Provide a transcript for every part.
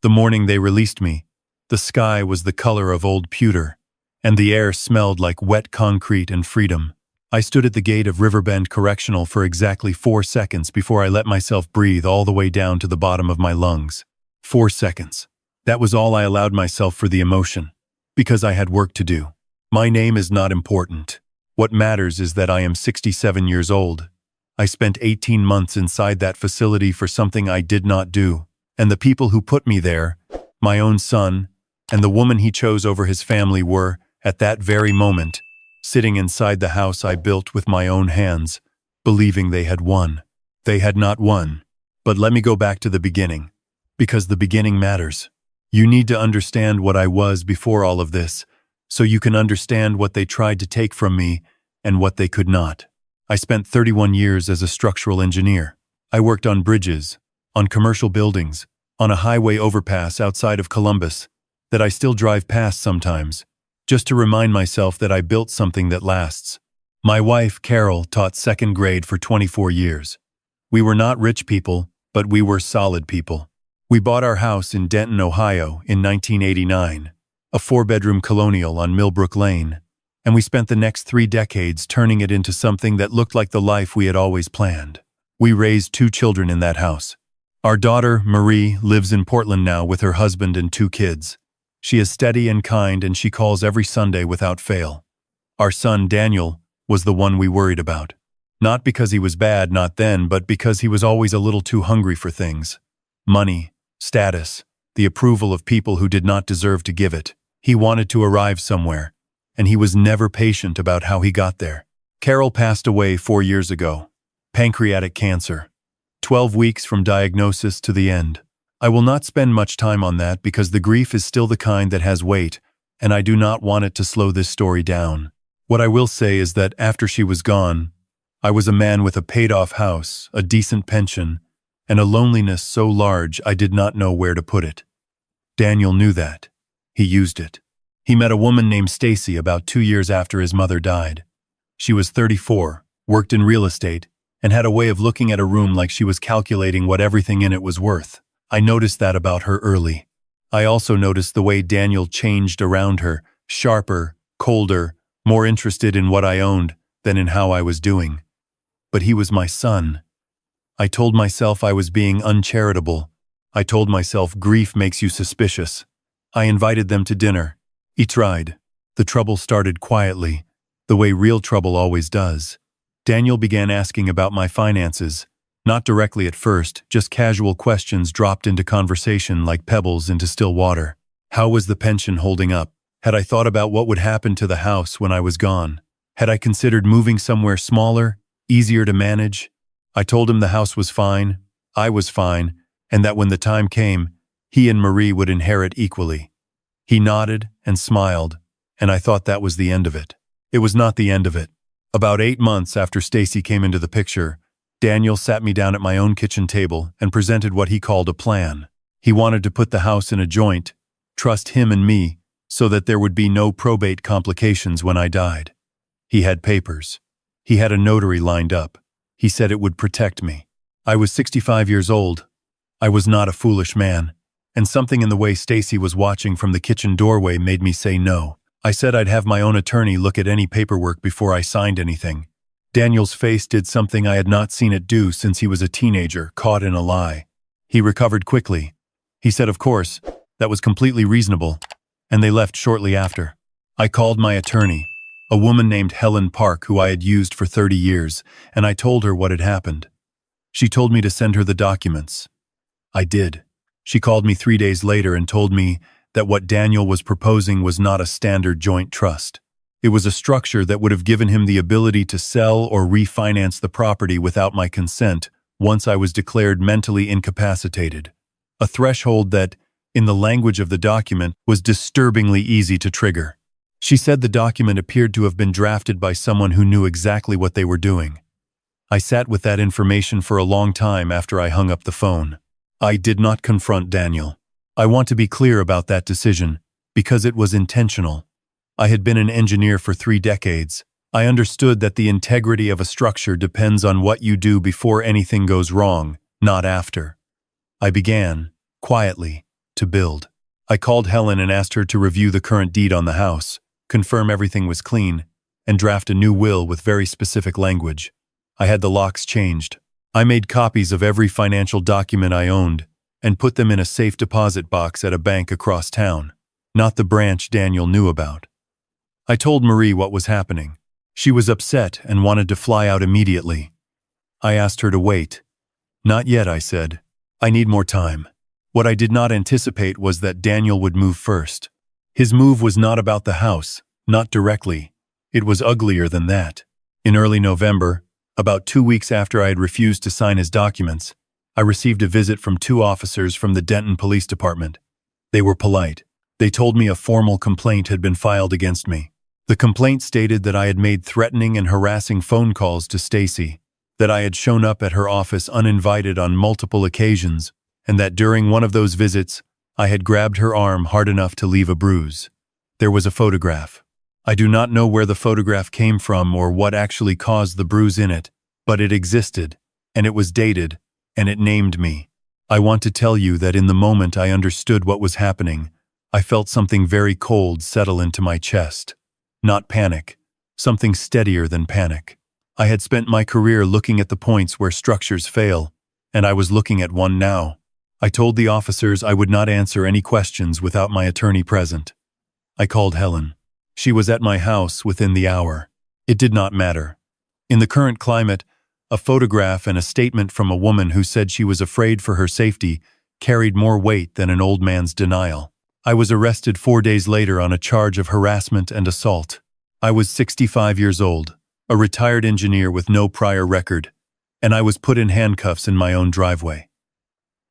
The morning they released me, the sky was the color of old pewter, and the air smelled like wet concrete and freedom. I stood at the gate of Riverbend Correctional for exactly 4 seconds before I let myself breathe all the way down to the bottom of my lungs. 4 seconds. That was all I allowed myself for the emotion, because I had work to do. My name is not important. What matters is that I am 67 years old. I spent 18 months inside that facility for something I did not do, and the people who put me there, my own son, and the woman he chose over his family were, at that very moment, sitting inside the house I built with my own hands, believing they had won. They had not won. But let me go back to the beginning, because the beginning matters. You need to understand what I was before all of this, so you can understand what they tried to take from me and what they could not. I spent 31 years as a structural engineer. I worked on bridges, on commercial buildings, on a highway overpass outside of Columbus that I still drive past sometimes, just to remind myself that I built something that lasts. My wife, Carol, taught second grade for 24 years. We were not rich people, but we were solid people. We bought our house in Denton, Ohio in 1989, a 4-bedroom colonial on Millbrook Lane, and we spent the next 3 decades turning it into something that looked like the life we had always planned. We raised 2 children in that house. Our daughter, Marie, lives in Portland now with her husband and 2 kids. She is steady and kind, and she calls every Sunday without fail. Our son, Daniel, was the one we worried about. Not because he was bad, not then, but because he was always a little too hungry for things. Money, status, the approval of people who did not deserve to give it. He wanted to arrive somewhere, and he was never patient about how he got there. Carol passed away 4 years ago. Pancreatic cancer. 12 weeks from diagnosis to the end. I will not spend much time on that because the grief is still the kind that has weight, and I do not want it to slow this story down. What I will say is that after she was gone, I was a man with a paid-off house, a decent pension, and a loneliness so large I did not know where to put it. Daniel knew that. He used it. He met a woman named Stacy about 2 years after his mother died. She was 34, worked in real estate, and had a way of looking at a room like she was calculating what everything in it was worth. I noticed that about her early. I also noticed the way Daniel changed around her, sharper, colder, more interested in what I owned than in how I was doing. But he was my son. I told myself I was being uncharitable. I told myself grief makes you suspicious. I invited them to dinner. He tried. The trouble started quietly, the way real trouble always does. Daniel began asking about my finances. Not directly at first, just casual questions dropped into conversation like pebbles into still water. How was the pension holding up? Had I thought about what would happen to the house when I was gone? Had I considered moving somewhere smaller, easier to manage? I told him the house was fine, I was fine, and that when the time came, he and Marie would inherit equally. He nodded and smiled, and I thought that was the end of it. It was not the end of it. About 8 months after Stacy came into the picture, Daniel sat me down at my own kitchen table and presented what he called a plan. He wanted to put the house in a joint, trust him and me, so that there would be no probate complications when I died. He had papers. He had a notary lined up. He said it would protect me. I was 65 years old. I was not a foolish man, and something in the way Stacy was watching from the kitchen doorway made me say no. I said I'd have my own attorney look at any paperwork before I signed anything. Daniel's face did something I had not seen it do since he was a teenager, caught in a lie. He recovered quickly. He said, of course, that was completely reasonable, and they left shortly after. I called my attorney, a woman named Helen Park who I had used for 30 years, and I told her what had happened. She told me to send her the documents. I did. She called me 3 days later and told me that what Daniel was proposing was not a standard joint trust. It was a structure that would have given him the ability to sell or refinance the property without my consent once I was declared mentally incapacitated. A threshold that, in the language of the document, was disturbingly easy to trigger. She said the document appeared to have been drafted by someone who knew exactly what they were doing. I sat with that information for a long time after I hung up the phone. I did not confront Daniel. I want to be clear about that decision, because it was intentional. I had been an engineer for 3 decades. I understood that the integrity of a structure depends on what you do before anything goes wrong, not after. I began, quietly, to build. I called Helen and asked her to review the current deed on the house, confirm everything was clean, and draft a new will with very specific language. I had the locks changed. I made copies of every financial document I owned and put them in a safe deposit box at a bank across town, not the branch Daniel knew about. I told Marie what was happening. She was upset and wanted to fly out immediately. I asked her to wait. "Not yet," I said. "I need more time." What I did not anticipate was that Daniel would move first. His move was not about the house, not directly. It was uglier than that. In early November, about 2 weeks after I had refused to sign his documents, I received a visit from 2 officers from the Denton Police Department. They were polite. They told me a formal complaint had been filed against me. The complaint stated that I had made threatening and harassing phone calls to Stacy, that I had shown up at her office uninvited on multiple occasions, and that during one of those visits, I had grabbed her arm hard enough to leave a bruise. There was a photograph. I do not know where the photograph came from or what actually caused the bruise in it, but it existed, and it was dated, and it named me. I want to tell you that in the moment I understood what was happening, I felt something very cold settle into my chest. Not panic, something steadier than panic. I had spent my career looking at the points where structures fail, and I was looking at one now. I told the officers I would not answer any questions without my attorney present. I called Helen. She was at my house within the hour. It did not matter. In the current climate, a photograph and a statement from a woman who said she was afraid for her safety carried more weight than an old man's denial. I was arrested 4 days later on a charge of harassment and assault. I was 65 years old, a retired engineer with no prior record, and I was put in handcuffs in my own driveway.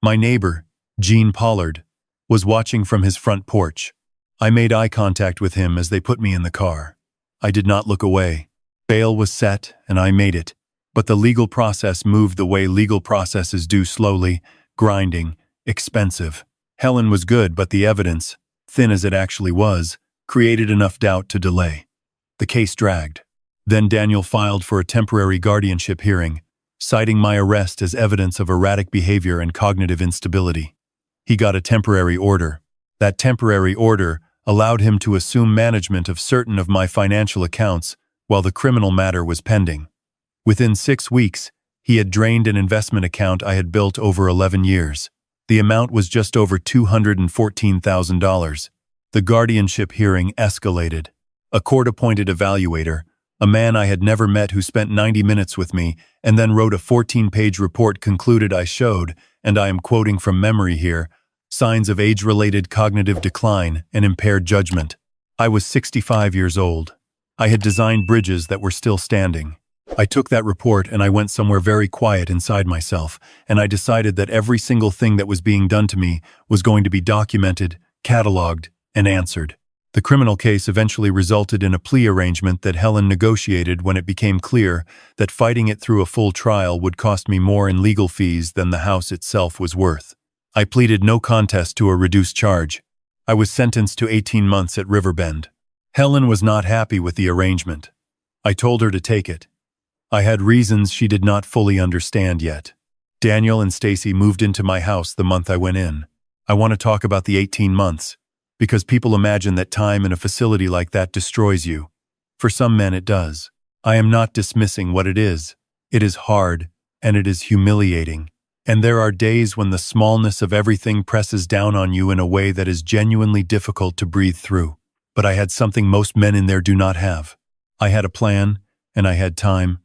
My neighbor, Gene Pollard, was watching from his front porch. I made eye contact with him as they put me in the car. I did not look away. Bail was set, and I made it. But the legal process moved the way legal processes do, slowly, grinding, expensive. Helen was good, but the evidence, thin as it actually was, created enough doubt to delay. The case dragged. Then Daniel filed for a temporary guardianship hearing, citing my arrest as evidence of erratic behavior and cognitive instability. He got a temporary order. That temporary order allowed him to assume management of certain of my financial accounts while the criminal matter was pending. Within 6 weeks, he had drained an investment account I had built over 11 years. The amount was just over $214,000. The guardianship hearing escalated. A court-appointed evaluator, a man I had never met who spent 90 minutes with me and then wrote a 14-page report, concluded I showed, and I am quoting from memory here, signs of age-related cognitive decline and impaired judgment. I was 65 years old. I had designed bridges that were still standing. I took that report and I went somewhere very quiet inside myself, and I decided that every single thing that was being done to me was going to be documented, cataloged, and answered. The criminal case eventually resulted in a plea arrangement that Helen negotiated when it became clear that fighting it through a full trial would cost me more in legal fees than the house itself was worth. I pleaded no contest to a reduced charge. I was sentenced to 18 months at Riverbend. Helen was not happy with the arrangement. I told her to take it. I had reasons she did not fully understand yet. Daniel and Stacy moved into my house the month I went in. I want to talk about the 18 months. Because people imagine that time in a facility like that destroys you. For some men it does. I am not dismissing what it is. It is hard, and it is humiliating. And there are days when the smallness of everything presses down on you in a way that is genuinely difficult to breathe through. But I had something most men in there do not have. I had a plan, and I had time,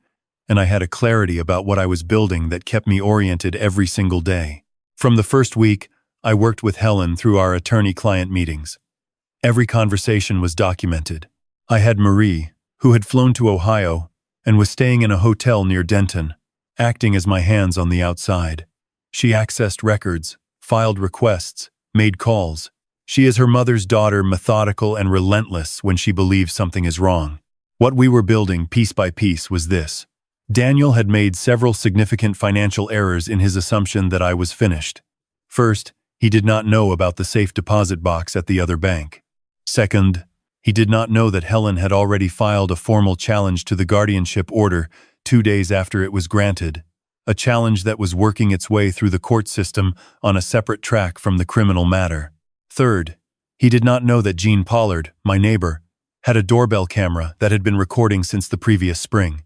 and I had a clarity about what I was building that kept me oriented every single day. From the first week, I worked with Helen through our attorney-client meetings. Every conversation was documented. I had Marie, who had flown to Ohio and was staying in a hotel near Denton, acting as my hands on the outside. She accessed records, filed requests, made calls. She is her mother's daughter, methodical and relentless when she believes something is wrong. What we were building piece by piece was this. Daniel had made several significant financial errors in his assumption that I was finished. First, he did not know about the safe deposit box at the other bank. Second, he did not know that Helen had already filed a formal challenge to the guardianship order 2 days after it was granted, a challenge that was working its way through the court system on a separate track from the criminal matter. Third, he did not know that Jean Pollard, my neighbor, had a doorbell camera that had been recording since the previous spring.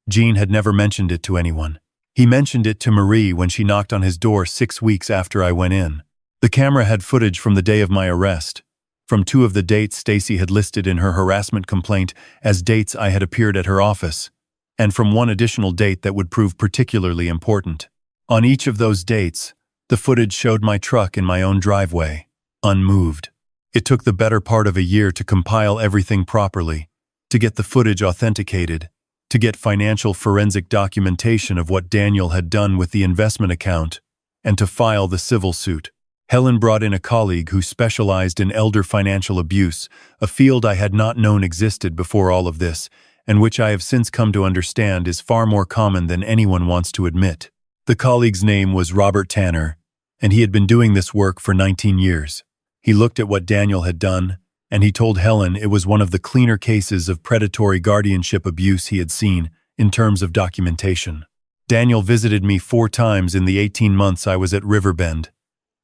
Jean had never mentioned it to anyone. He mentioned it to Marie when she knocked on his door 6 weeks after I went in. The camera had footage from the day of my arrest, from 2 of the dates Stacy had listed in her harassment complaint as dates I had appeared at her office, and from 1 additional date that would prove particularly important. On each of those dates, the footage showed my truck in my own driveway, unmoved. It took the better part of a year to compile everything properly, to get the footage authenticated, to get financial forensic documentation of what Daniel had done with the investment account, and to file the civil suit. Helen brought in a colleague who specialized in elder financial abuse, a field I had not known existed before all of this, and which I have since come to understand is far more common than anyone wants to admit. The colleague's name was Robert Tanner, and he had been doing this work for 19 years. He looked at what Daniel had done, and he told Helen it was one of the cleaner cases of predatory guardianship abuse he had seen in terms of documentation. Daniel visited me 4 times in the 18 months I was at Riverbend.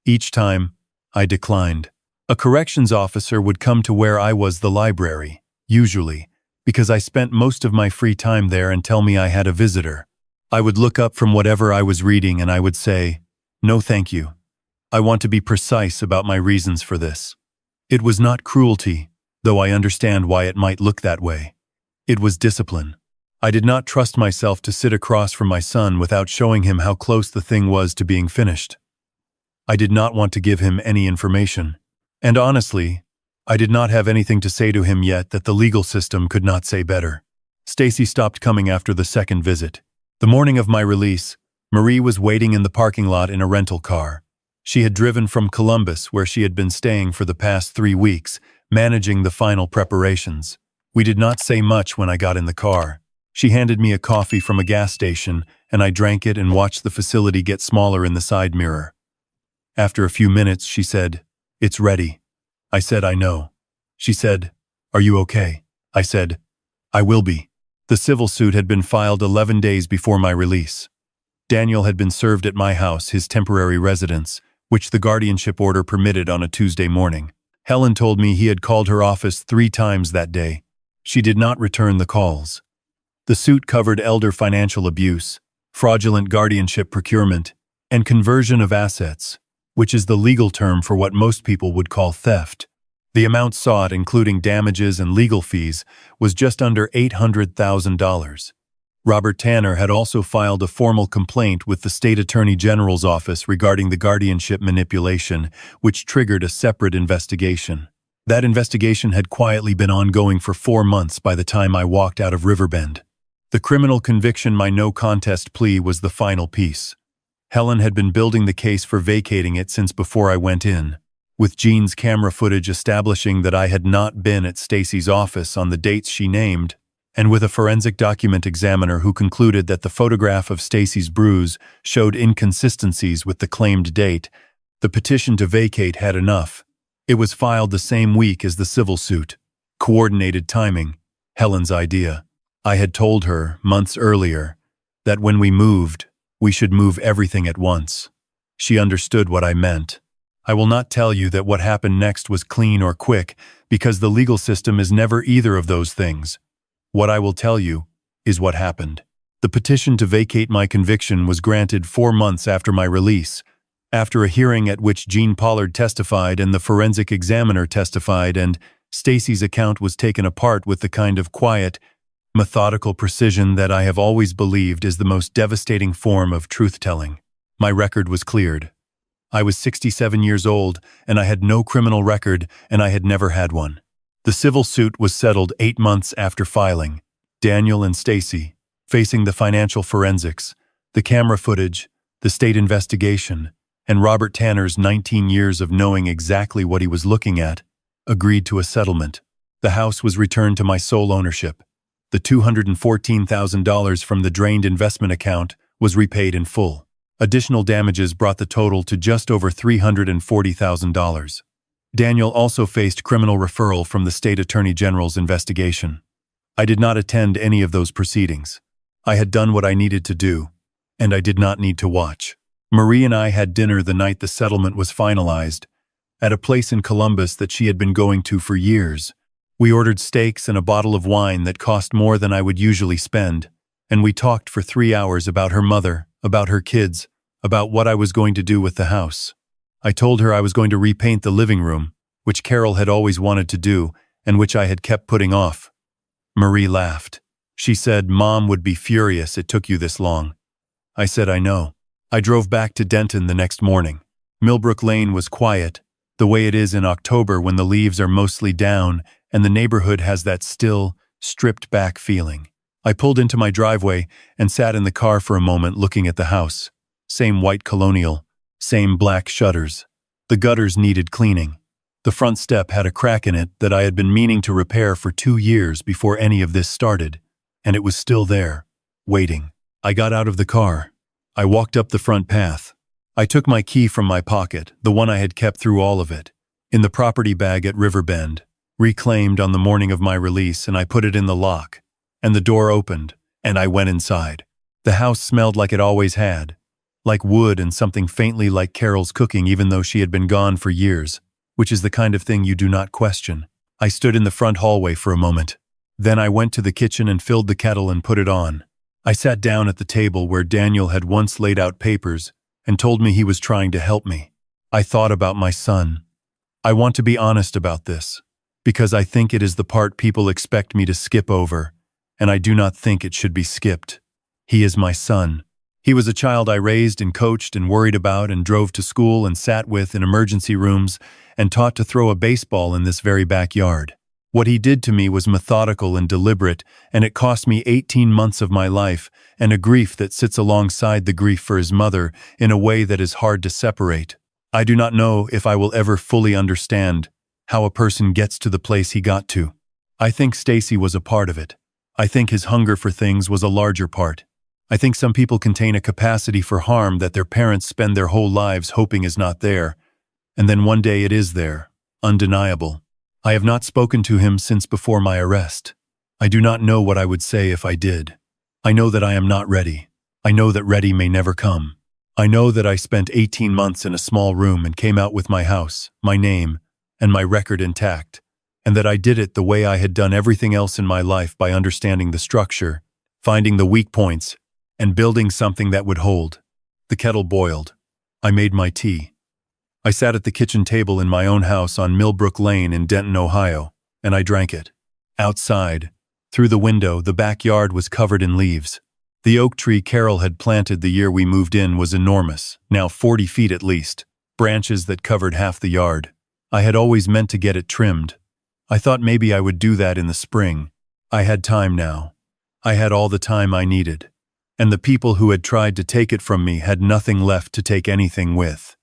Each time, I declined. A corrections officer would come to where I was, the library, usually, because I spent most of my free time there, and tell me I had a visitor. I would look up from whatever I was reading and I would say, "No, thank you. I want to be precise about my reasons for this." It was not cruelty, though I understand why it might look that way. It was discipline. I did not trust myself to sit across from my son without showing him how close the thing was to being finished. I did not want to give him any information. And honestly, I did not have anything to say to him yet that the legal system could not say better. Stacy stopped coming after the second visit. The morning of my release, Marie was waiting in the parking lot in a rental car. She had driven from Columbus, where she had been staying for the past 3 weeks, managing the final preparations. We did not say much when I got in the car. She handed me a coffee from a gas station, and I drank it and watched the facility get smaller in the side mirror. After a few minutes, she said, "It's ready." I said, "I know." She said, "Are you okay?" I said, "I will be." The civil suit had been filed 11 days before my release. Daniel had been served at my house, his temporary residence, which the guardianship order permitted, on a Tuesday morning. Helen told me he had called her office 3 times that day. She did not return the calls. The suit covered elder financial abuse, fraudulent guardianship procurement, and conversion of assets, which is the legal term for what most people would call theft. The amount sought, including damages and legal fees, was just under $800,000. Robert Tanner had also filed a formal complaint with the State Attorney General's office regarding the guardianship manipulation, which triggered a separate investigation. That investigation had quietly been ongoing for 4 months by the time I walked out of Riverbend. The criminal conviction, my no-contest plea, was the final piece. Helen had been building the case for vacating it since before I went in, with Jean's camera footage establishing that I had not been at Stacy's office on the dates she named, and with a forensic document examiner who concluded that the photograph of Stacy's bruise showed inconsistencies with the claimed date. The petition to vacate had enough. It was filed the same week as the civil suit. Coordinated timing, Helen's idea. I had told her, months earlier, that when we moved, we should move everything at once. She understood what I meant. I will not tell you that what happened next was clean or quick, because the legal system is never either of those things. What I will tell you is what happened. The petition to vacate my conviction was granted 4 months after my release, after a hearing at which Jean Pollard testified and the forensic examiner testified, and Stacy's account was taken apart with the kind of quiet, methodical precision that I have always believed is the most devastating form of truth-telling. My record was cleared. I was 67 years old, and I had no criminal record, and I had never had one. The civil suit was settled 8 months after filing. Daniel and Stacy, facing the financial forensics, the camera footage, the state investigation, and Robert Tanner's 19 years of knowing exactly what he was looking at, agreed to a settlement. The house was returned to my sole ownership. The $214,000 from the drained investment account was repaid in full. Additional damages brought the total to just over $340,000. Daniel also faced criminal referral from the State Attorney General's investigation. I did not attend any of those proceedings. I had done what I needed to do, and I did not need to watch. Marie and I had dinner the night the settlement was finalized, at a place in Columbus that she had been going to for years. We ordered steaks and a bottle of wine that cost more than I would usually spend, and we talked for 3 hours about her mother, about her kids, about what I was going to do with the house. I told her I was going to repaint the living room, which Carol had always wanted to do and which I had kept putting off. Marie laughed. She said, "Mom would be furious it took you this long." I said, "I know." I drove back to Denton the next morning. Millbrook Lane was quiet, the way it is in October when the leaves are mostly down and the neighborhood has that still, stripped-back feeling. I pulled into my driveway and sat in the car for a moment looking at the house. Same white colonial, same black shutters. The gutters needed cleaning. The front step had a crack in it that I had been meaning to repair for 2 years before any of this started, and it was still there, waiting. I got out of the car. I walked up the front path. I took my key from my pocket, the one I had kept through all of it, in the property bag at Riverbend, reclaimed on the morning of my release, and I put it in the lock, and the door opened, and I went inside. The house smelled like it always had, like wood and something faintly like Carol's cooking even though she had been gone for years, which is the kind of thing you do not question. I stood in the front hallway for a moment. Then I went to the kitchen and filled the kettle and put it on. I sat down at the table where Daniel had once laid out papers and told me he was trying to help me. I thought about my son. I want to be honest about this, because I think it is the part people expect me to skip over, and I do not think it should be skipped. He is my son. He was a child I raised and coached and worried about and drove to school and sat with in emergency rooms and taught to throw a baseball in this very backyard. What he did to me was methodical and deliberate, and it cost me 18 months of my life and a grief that sits alongside the grief for his mother in a way that is hard to separate. I do not know if I will ever fully understand how a person gets to the place he got to. I think Stacy was a part of it. I think his hunger for things was a larger part. I think some people contain a capacity for harm that their parents spend their whole lives hoping is not there, and then one day it is there, undeniable. I have not spoken to him since before my arrest. I do not know what I would say if I did. I know that I am not ready. I know that ready may never come. I know that I spent 18 months in a small room and came out with my house, my name, and my record intact, and that I did it the way I had done everything else in my life by understanding the structure, finding the weak points, and building something that would hold. The kettle boiled. I made my tea. I sat at the kitchen table in my own house on Millbrook Lane in Denton, Ohio, and I drank it. Outside, through the window, the backyard was covered in leaves. The oak tree Carol had planted the year we moved in was enormous, now 40 feet at least, branches that covered half the yard. I had always meant to get it trimmed. I thought maybe I would do that in the spring. I had time now. I had all the time I needed. And the people who had tried to take it from me had nothing left to take anything with.